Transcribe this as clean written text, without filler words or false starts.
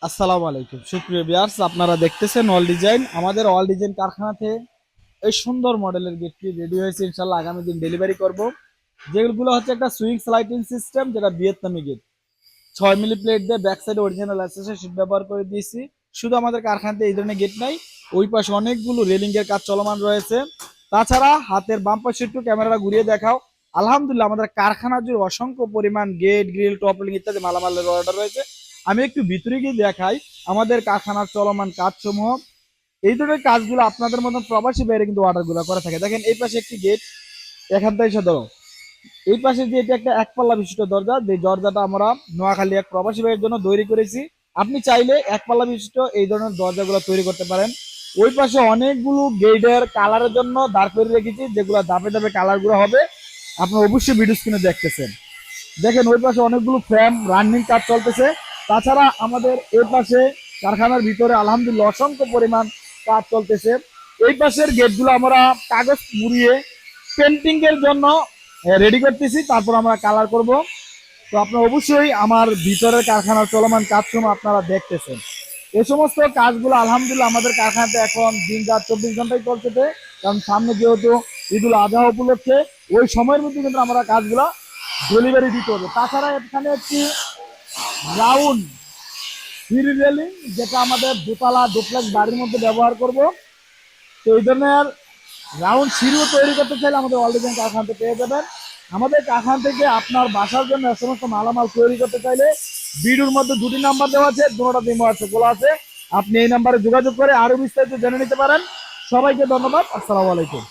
আসসালামু আলাইকুম সুপ্রিয় ভিউয়ার্স, আপনারা দেখতেছেন অল ডিজাইন। আমাদের অল ডিজাইন কারখানাতে এই সুন্দর মডেলের গেটটি রেডি হয়েছে, ইনশাল্লাহ আগামী দিন ডেলিভারি করব। যেগুলো হচ্ছে একটা সুইং স্লাইডিং সিস্টেম, যেটা ভিয়েতনামি গেট। 6 মিলি প্লেট দিয়ে ব্যাক সাইডে অরিজিনাল অ্যাসেসরি শীট ব্যবহার করে দিয়েছি। শুধু আমাদের কারখানাতে এই ধরনের গেট নাই, ওই পাশে অনেকগুলো রেলিং এর কাজ চলমান রয়েছে। তাছাড়া হাতের বাম পাশে একটু ক্যামেরাটা ঘুরিয়ে দেখাও। আলহামদুলিল্লাহ আমাদের কারখানা জুড়ে অসংখ্য পরিমাণ গেট, গ্রিল, টপলিং ইত্যাদি মালামালের অর্ডার রয়েছে। আমি একটু ভিতরে গিয়ে দেখাই আমাদের কারখানার চলমান কাজসমূহ। এই ধরনের কাজগুলো আপনাদের মতন প্রবাসী বাইরে কিন্তু অর্ডারগুলো করে থাকে। দেখেন এই পাশে একটি গেট, এখান থেকে এসে ধরো এই পাশে যে এটা একটা একপাল্লা বিশিষ্ট দরজা, যে দরজাটা আমরা নোয়াখালী এক প্রবাসী ভাইয়ের জন্য তৈরি করেছি। আপনি চাইলে একপাল্লা বিশিষ্ট এই ধরনের দরজাগুলো তৈরি করতে পারেন। ওই পাশে অনেকগুলো গেটের কালারের জন্য দাঁড় করে রেখেছি, যেগুলো ধাপে ধাপে কালারগুলো হবে। আপনার অবশ্যই ভিডিও স্ক্রিনে দেখতেছেন। দেখেন ওই পাশে অনেকগুলো ফ্রেম রানিং কাজ চলতেছে। তাছাড়া আমাদের এই পাশে কারখানার ভিতরে আলহামদুলিল্লাহ অসংখ্য পরিমাণ কাজ চলতেছে। এই পাশের গেটগুলো আমরা কাগজ মুড়িয়ে পেন্টিং এর জন্য রেডি করতেছি, তারপর আমরা কালার করব। তো আপনারা অবশ্যই আমার ভিতরের কারখানার চলমান কাজসমূহ আপনারা দেখতেছেন। এই সমস্ত কাজগুলো আলহামদুলিল্লাহ আমাদের কারখানাতে এখন দিন রাত 24 ঘন্টাই চলতেছে, কারণ সামনে যেহেতু ঈদুল আজহা উপলক্ষে ওই সময়ের মধ্যে কিন্তু আমরা কাজগুলো ডেলিভারি দিতে হবে। তাছাড়া এখানে একটি রাউন্ড ফ্রি রেলিং, যেটা আমাদের দোতলা ডুপ্লেক্স বাড়ির মধ্যে ব্যবহার করব। তো এই ধরনের রাউন্ড সিঁড়িও তৈরি করতে চাইলে আমাদের অল ডিজাইন কারখানাতে পেয়ে যাবেন। আমাদের কারখানা থেকে আপনার বাসার জন্য সমস্ত মালামাল তৈরি করতে চাইলে ভিডিওর মধ্যে দুটি নাম্বার দেওয়া আছে, দুটোটা দিন হোয়াটসঅ্যাপ খোলা আছে। আপনি এই নাম্বারে যোগাযোগ করে আরো বিস্তারিত জেনে নিতে পারেন। সবাইকে ধন্যবাদ। আসসালামু আলাইকুম।